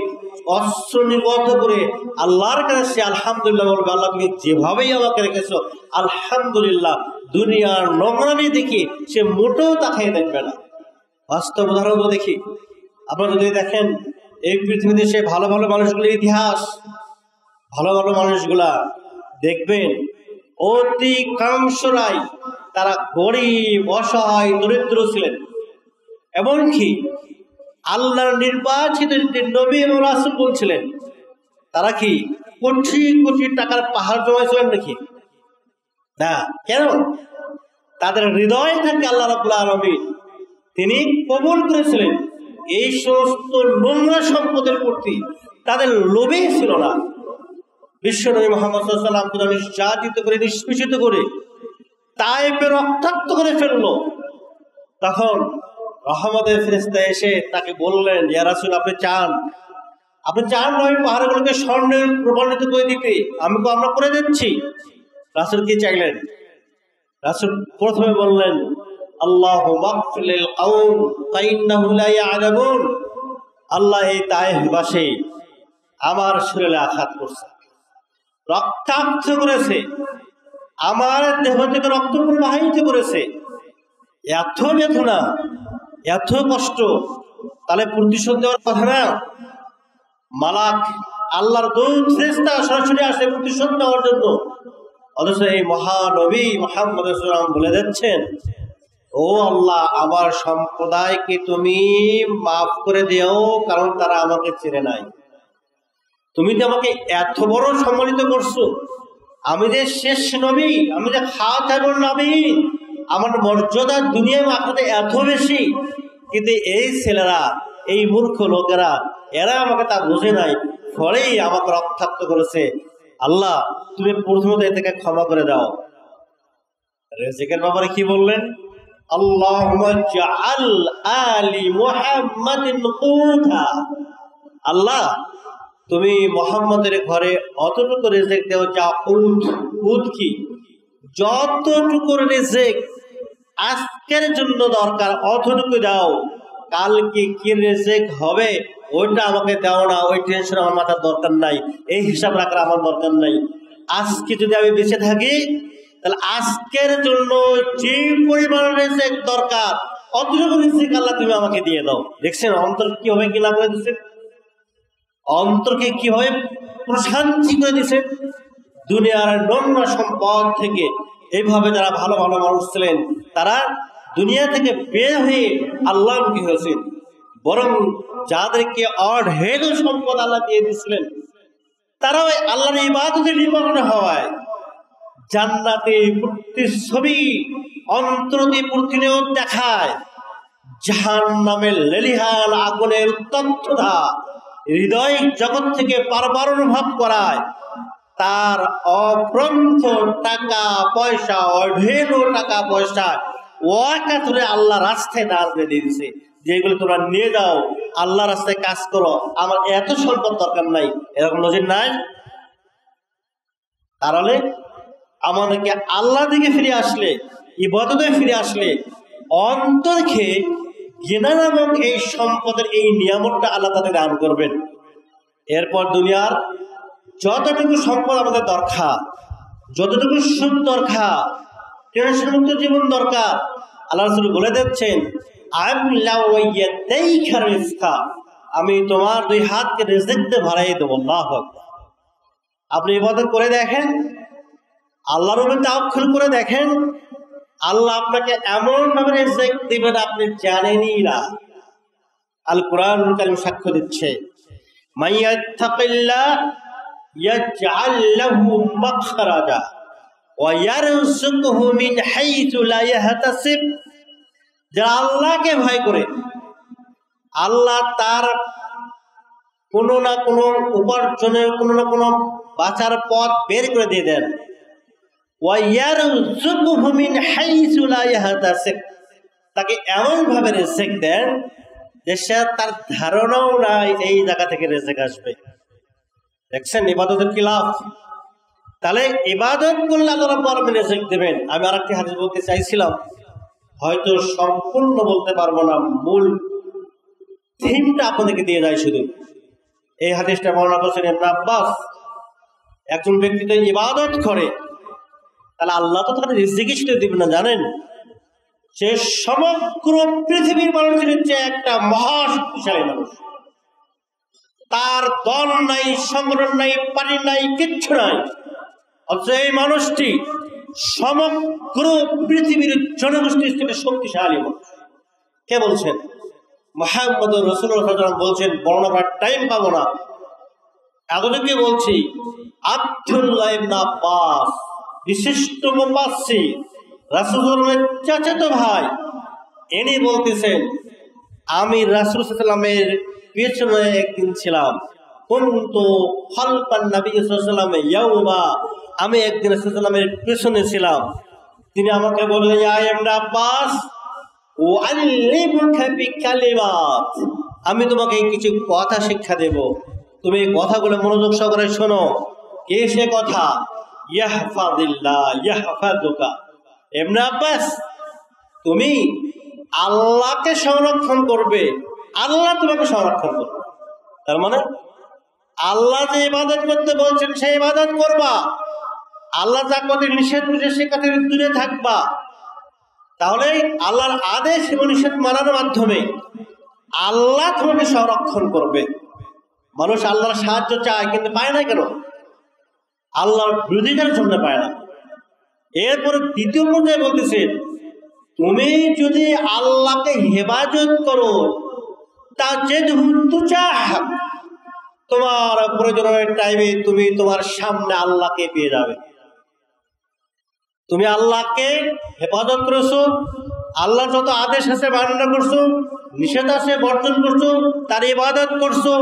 অস্ত্র নির্গত করে আল্লাহর কাছে সে আলহামদুলিল্লাহ বলবে, আল্লাহ তুমি যেভাবেই আমাকে রেখেছো আলহামদুলিল্লাহ। দুনিয়ার নোংরামি দেখি সে মোটেও তাকিয়ে দেখবে না। বাস্তব উদাহরণ তো দেখি, আপনারা যদি দেখেন এই পৃথিবীতে সে ভালো ভালো মানুষগুলোর ইতিহাস, ভালো ভালো মানুষগুলা দেখবেন অধিকাংশরাই তারা গরিব, অসহায়, দরিদ্র ছিলেন। এমনকি আল্লাহর নির্বাচিত নবী এবং রাসূল বলছিলেন, তারা কি কোটি কোটি টাকার পাহাড় জমাইছিলেন নাকি? না। কেন? তাদের হৃদয় থেকে আল্লাহ রাব্বুল আলামিন তিনি কবুল করেছিলেন। এই সমস্ত নোংরা সম্পদের প্রতি তাদের লোভই ছিল না। বিশ্বনবী মুহাম্মদ সাল্লাল্লাহু আলাইহি ওয়াসাল্লাম নির্যাতিত করে, নিষ্পেষিত করে, তায়েফে রক্তাক্ত করে ফেললো। তখন রহমতের ফেরেশতা এসে তাকে বললেন, ইয়া রাসূল, আপনি চান নয় পাহাড়গুলোকে স্বর্ণে প্রমাণিত করে দিতে? আমি তো আমরা করে দিচ্ছি। রাসূল কি চাইলেন? রাসূল প্রথমে বললেন, আল্লাহুম্মা আগফির লিল কওম ফাইন্নাহুম লা ইয়ালামুন। আল্লাহ, এই তায়েফবাসী আমার শরীরে আঘাত করছে, রক্তাক্ত করেছে, আমার দেহ থেকে রক্ত প্রবাহিত করেছে, এত বেদনা, এত কষ্ট, তাহলে প্রতিশোধ দেওয়ার কথা না? মালাক আল্লাহর দূত ফেরেশতা সরাসরি আসে প্রতিশোধ নেওয়ার জন্য। অথচ এই মহানবী মুহাম্মদ সাল্লাল্লাহু আলাইহি ওয়াসাল্লাম বলে দিচ্ছেন, ও আল্লাহ, আমার সম্প্রদায়কে তুমি মাফ করে দিও, কারণ তারা আমাকে চেনে নাই। তুমি তো আমাকে এত বড় সম্মানিত করছো, আমি যে শেষ নবী, আমি যে খাতামুন নবীয়্যিন, আমার মর্যাদা দুনিয়ায় আখিরাতে এত বেশি, কিন্তু এই ছেলেরা, এই মূর্খ লোকেরা, এরা আমাকে তা বুঝে নাই, ফলেই আমাকে রক্তাক্ত করেছে। আল্লাহ, তুমি প্রথমত এটাকে ক্ষমা করে দাও। রিজিকের ব্যাপারে কি বললেন? আল্লাহুম্মা জাআল আলি মুহাম্মাদিন কুতা। আল্লাহ, তুমি মুহাম্মাদের ঘরে অতটুকু রিজিক দাও যা উদ কি, যতটুকু রিজিক আজকের জন্য দরকার অতটুকু দাও। কালকে কি রিজিক হবে ওইটা আমাকে দাও না, ওই টেনশন আমার মাথার দরকার নাই, এই হিসাব রাখার আমার দরকার নাই। আজকে যদি আমি বেঁচে থাকি, তাহলে আজকের জন্য যে পরিমাণ রিজিক দরকার অতটুকু রিজিক আল্লাহ তুমি আমাকে দিয়ে দাও। দেখছেন অন্তর কি হবে কি না করে দিচ্ছেন, অন্তরকে কিভাবে প্রশান্তি করে দিচ্ছেন। দুনিয়ার নোংরা সম্পদ থেকে এইভাবে যারা ভালো ভালো মানুষ ছিলেন, তারা দুনিয়া থেকে বের হয়ে আল্লাহমুখী হয়েছেন। বরং যাদেরকে অঢেল সম্পদ আল্লাহ দিয়ে দিয়েছিলেন, তারা ওই আল্লাহর ইবাদতে নিমগ্ন হওয়ায় জান্নাতে প্রতিচ্ছবি অন্তর দিয়ে প্রতিনিয়ত দেখায়, জাহান্নামের লেলিহান আগুনের উত্তপ্ততা হৃদয় জগৎ থেকে বারবার অনুভব করায়, তার অপ্রন্থ টাকা পয়সা, অঢেল টাকা পয়সা ওয়াকাতরে আল্লাহ রাস্তায় দাঁড় করে দিয়ে দিছে, যেগুলো তোমরা নিয়ে যাও, আল্লাহ রাস্তায় কাজ করো, আমার এত সম্পদ দরকার নাই। এরকম নজির নাই? তাহলে আমাদেরকে আল্লাহ দিকে ফিরে আসলে, ইবাদতে ফিরে আসলে, অন্তরকে ঘৃণা নামক এই সম্পদের এই নিয়ামতটা আল্লাহ তাদের দান করবেন। এরপর দুনিয়ার যতটুকু সম্পদ আমাদের দরকার, যতটুকু সুখ দরকার, টেনশনমুক্ত জীবন দরকার, আল্লাহ রাসূল বলে দিচ্ছেন, আমি তোমার দুই হাতকে রিজিক দিয়ে ভরাই দেবো। আল্লাহু আকবার। আপনি ইবাদত করে দেখেন, আল্লাহর উপর তাওয়াক্কুল করে দেখেন, আল্লাহ আপনাকে এমন ভাবে রিজিক দিবেন আপনি জানেনই না। আল কোরআনুল কারীম সাক্ষ্য দিচ্ছে, মাইয়াত্তাকিল্লাহ ইয়াজআল লাহু মাখরাজা ওয়া ইয়ারযুকহু মিন হাইথু লা ইয়াহতাসিব। যারা আল্লাহকে ভয় করে, আল্লাহ তার কোনো না কোনো উপার্জনের কোনো না কোনো বাঁচার পথ বের করে দিয়ে দেন। ওয়া ইয়ারযুকহু মিন হাইথু লা ইয়াহতাসিব, তাকে এমন ভাবে রিজিক দেন যে সে তার ধারণাও নাই এই জায়গা থেকে রিজিক আসবে। দেখছেন ইবাদতের কি লাভ। তাহলে ইবাদত করলে আল্লাহ রাব্বুল আলামিন রিজিক দেবেন। আমি আরেকটি হাদিস বলতে চাইছিলাম, হয়তো সম্পূর্ণ বলতে পারবো না, মূল থিমটা আপনাদেরকে দিয়ে যায় শুধু। এই হাদিসটা বর্ণনা করেছেন ইবনে আব্বাস। একজন ব্যক্তি যদি ইবাদত করে তাহলে আল্লাহ তো তার রিজিকই শুধু দিবেন না, জানেন, সে সমগ্র পৃথিবীর মানুষের চেয়ে একটা মহাশক্তিশালী মানুষ। তার দল নাই, সংগঠন নাই, পার্টি নাই, কিচ্ছু নাই, অথচ এই মানুষটি সমগ্র পৃথিবীর জনগোষ্ঠীর থেকে শক্তিশালী মানুষ। কে বলছেন? মুহাম্মদ রাসূলুল্লাহ সাল্লাল্লাহু আলাইহি ওয়াসাল্লাম বলছেন, বর্ণনা করার টাইম পাবো না, এতটুকু বলছি। আব্দুল্লাহ ইবনে আব্বাস, বিশিষ্ট মুফাসসির, রাসূলুল্লাহর চাচাতো ভাই, ইনি বলতেছেন, আমি রাসূল সাল্লাল্লাহু আলাইহি ওয়াসাল্লামের পেছনে একদিন ছিলাম। কুনতু খালফান নবী সাল্লাল্লাহু আলাইহি ওয়াসাল্লাম ইয়াওমা, আমি একদিন রাসূল সাল্লাল্লাহু আলাইহি ওয়াসাল্লামের পেছনে ছিলাম। তিনি আমাকে বললেন, ইয়া ইবনে আব্বাস, উআল্লিমুকা বিকালিমাত, আমি তোমাকে কিছু কথা শিক্ষা দেব, তুমি এই কথাগুলো মনোযোগ সহকারে শোনো। কে সে কথা? ইয়াহফাযিল্লাহ ইয়াহফাযুকা। ইবনে আব্বাস, তুমি আল্লাহকে সংরক্ষণ করবে, আল্লাহ তোমাকে সংরক্ষণ করবে। তার মানে আল্লাহ যে ইবাদত করতে বলছেন সেই ইবাদত করবা, আল্লাহ যা কথা নিষেধ করেছে সে কথা দূরে থাকবা। তাহলে আল্লাহর আদেশ এবং নিষেধ মানার মাধ্যমে আল্লাহ তোমাকে সংরক্ষণ করবে। মানুষ আল্লাহর সাহায্য চায় কিন্তু পায় না কেন? আল্লাহর বিরোধিতার জন্য পায় না। এরপরে দ্বিতীয় পর্যায়ে বলতেছেন, তুমি যদি আল্লাহকে হেফাজত করো, তা যে তোমার প্রয়োজনের টাইমে তুমি তোমার সামনে আল্লাহকে পেয়ে যাবে। তুমি আল্লাহকে হেফাজত করেছো, আল্লাহ যত আদেশ আছে পালন করছো, নিষেধ আছে বর্জন করছো, তার ইবাদত করছো,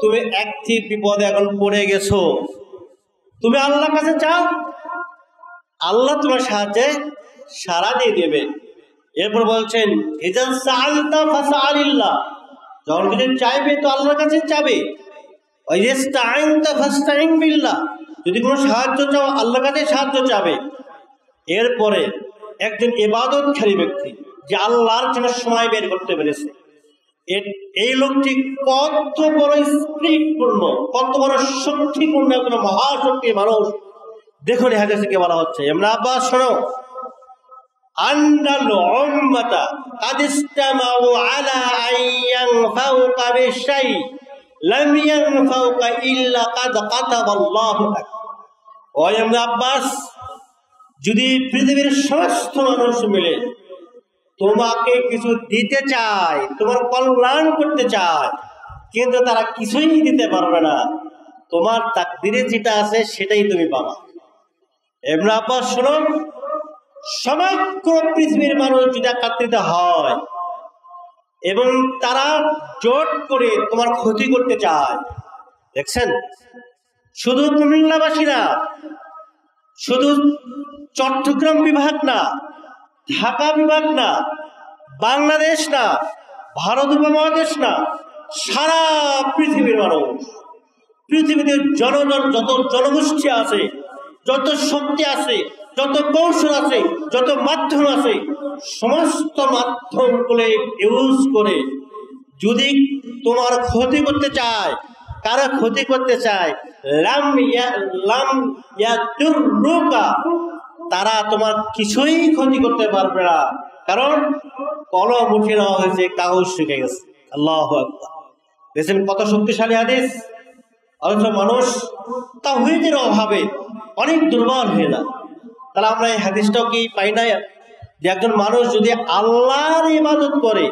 তুমি একটি বিপদে এখন পড়ে গেছো, তুমি আল্লাহর কাছে চাও, আল্লাহ তোমার সাহায্যে সাড়া দিয়ে দেবে। এরপর বলছেন, ইজা সাআলতা ফাসআলিল্লাহ, যখন কিছু চাইবে তো আল্লাহর কাছে চাবে। ওয়া ইস্তাআনতা ফাস্তাইন বিল্লাহ, যদি কোনো সাহায্য চাও আল্লাহর কাছে সাহায্য চাবে। এরপরে একজন ইবাদতকারী ব্যক্তি যে আল্লাহর জন্য সময় বের করতে পেরেছে, এই লোকটি কত বড় স্পিরিটপূর্ণ, কত বড় শক্তিপূর্ণ একজন মহাশক্তি মানুষ। দেখুন এই হাদিসে কি বলা হচ্ছে। ইবনে আব্বাস, শোনো, আন্নাল উম্মাতা কাদ ইসতামাউ আলা আইয়ানফাউকা বিশাই লাম ইয়ানফাউকা ইল্লা কাদ কাতাবাল্লাহু লাক। ও ইবনে আব্বাস, যদি পৃথিবীর সমস্ত মানুষ মিলে তোমাকে কিছু দিতে চায়, তোমার কল্যাণ করতে চায়, কিন্তু তারা কিছুই দিতে পারবে না, তোমার তাকদীরে যেটা আছে সেটাই তুমি পাবা। ইবনে আব্বাস, শোনো, সমগ্র পৃথিবীর মানুষ যদি একত্রিত হয় এবং তারা জোট করে তোমার ক্ষতি করতে চায়, দেখছেন, শুধু কুমিল্লাবাসী না, শুধু চট্টগ্রাম বিভাগ না, ঢাকা বিভাগ না, বাংলাদেশ না, ভারত উপমহাদেশ না, সারা পৃথিবীর মানুষ, পৃথিবীতে যত জনগোষ্ঠী আছে, যত শক্তি আছে, যত কৌশল আছে, যত মাধ্যম আছে, সমস্ত মাধ্যমগুলো ইউজ করে যদি তোমার ক্ষতি করতে চায়, কারো ক্ষতি করতে চায়, তারা তোমার কিছুই ক্ষতি করতে পারবে না, কারণ কলম উঠে নেওয়া হয়েছে, কাগজ শিখে গেছে। আল্লাহু আকবার। দেখছেন কত শক্তিশালী হাদিস। অথচ মানুষ তাওহীদের অভাবে অনেক দুর্বল হয়ে যায়। তাহলে আমরা এই হাদিসটাও কি পাই না যে একজন মানুষ যদি আল্লাহর ইবাদত করে,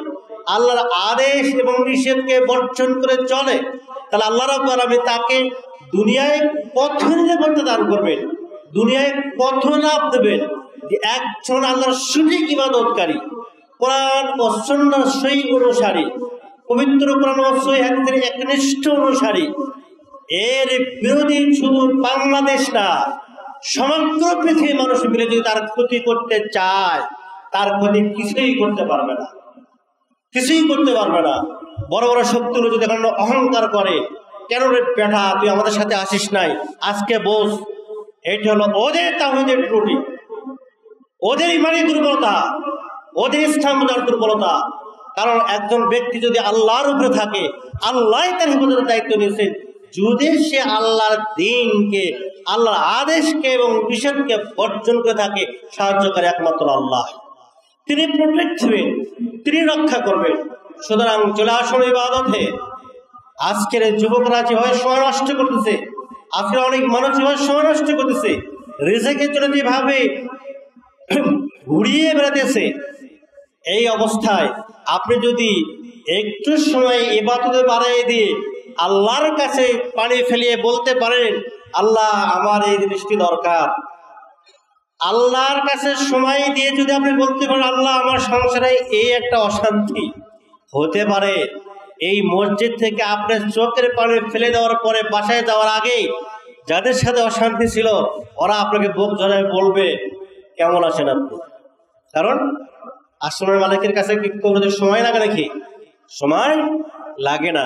আল্লাহর আদেশ এবং নিষেধকে বর্জন করে চলে, তাহলে আল্লাহ রাব্বুল আলামিন তাকে দুনিয়ায় কত নিরাপত্তা দান করবেন, দুনিয়ায় কত লাভ দেবেন। যে একজন আল্লাহর সঠিক ইবাদতকারী, কোরআন ও সুন্নাহর সহি অনুসারী, পবিত্র কোরআন ও সহি হাদিসের একনিষ্ঠ অনুসারী, এর বিরোধী শুধু বাংলাদেশ না, সমগ্র পৃথিবীর মানুষ মিলে যদি তার ক্ষতি করতে চায়, তার ক্ষতি কিছুই করতে পারবে না, কিছুই করতে পারবে না। বড় বড় শক্তিগুলো যদি এখন অহংকার করে, কেন রে পেঠা তুই আমাদের সাথে আসিস নাই, আজকে বস। এটি হলো ওদের তাওহীদের ত্রুটি, ওদের ইমানি দুর্বলতা, ওদের ইসলাম বোঝার দুর্বলতা। কারণ একজন ব্যক্তি যদি আল্লাহর উপরে থাকে, আল্লাহ তার হেফাজতের দায়িত্ব নিয়েছেন। যদি সে আল্লাহর দ্বীনকে, আল্লাহর আদেশকে এবং নিষেধকে বর্জন করে থাকে, সাহায্যকারী একমাত্র আল্লাহ। তিনি প্রোটেক্ট দিবেন, তিনি রক্ষা করবেন। সুতরাং চলে আসুন ইবাদতে। আজকের যুবকরা যেভাবে সময় নষ্ট করতেছে, আজকে অনেক মানুষ যেভাবে সময় নষ্ট করতেছে, রিজিকের জন্য যেভাবে ঘুরিয়ে বেড়াতেছে, এই অবস্থায় আপনি যদি একটু সময় ইবাদতে বাড়িয়ে দিয়ে আল্লাহর কাছে পানি ফেলিয়ে বলতে পারেন, আল্লাহ আমার এই জিনিসটি দরকার, আল্লাহর কাছে সময় দিয়ে যদি আপনি বলতে পারেন, আল্লাহ আমার সংসারে এই একটা অশান্তি হতে পারে, এই মসজিদ থেকে আপনার চোখের পানি ফেলে দেওয়ার পরে বাসায় যাওয়ার আগেই যাদের সাথে অশান্তি ছিল ওরা আপনাকে বুক ধরে বলবে কেমন আছেন আপনি। কারণ আসমানের মালিকের কাছে কি কোনো সময় লাগে নাকি? সময় লাগে না।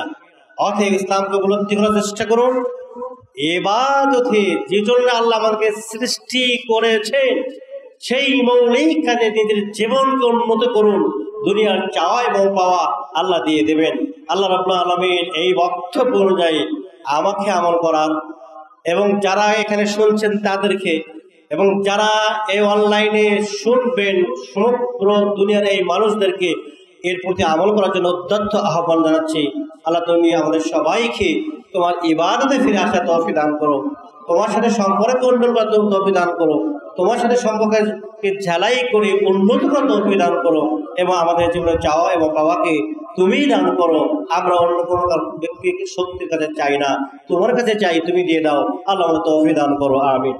অতএব ইসলামকে উপলব্ধি করার চেষ্টা করুন। ইবাদতে যে জন্য আল্লাহ আমাদেরকে সৃষ্টি করেছেন, সেই মৌলিক কাজে নিজের জীবনকে উন্নত করুন। দুনিয়ার চাওয়া এবং পাওয়া আল্লাহ দিয়ে দেবেন। আল্লাহ রাব্বুল আলামিন এই বক্তব্য অনুযায়ী আমাকে আমল করার, এবং যারা এখানে শুনছেন তাদেরকে, এবং যারা এই অনলাইনে শুনবেন সমগ্র দুনিয়ার এই মানুষদেরকে এর প্রতি আমল করার জন্য উদ্যত আহ্বান জানাচ্ছি। আল্লাহ তুমি আমাদের সবাইকে তোমার ইবাদতে ফিরে আসা তৌফিক দান করো, তোমার সাথে সম্পর্ক উন্নয়ন করার তৌফিক দান করো, তোমার সাথে সম্পর্ককে ঝালাই করে উন্নত করার তৌফিক দান করো, এবং আমাদের জীবনে চাওয়া এবং পাওয়াকে তুমিই দান করো। আমরা অন্য কোনো ব্যক্তিকে সত্যির কাছে চাই না, তোমার কাছে চাই, তুমি দিয়ে দাও। আল্লাহ আমাদের তৌফিক দান করো। আমিন।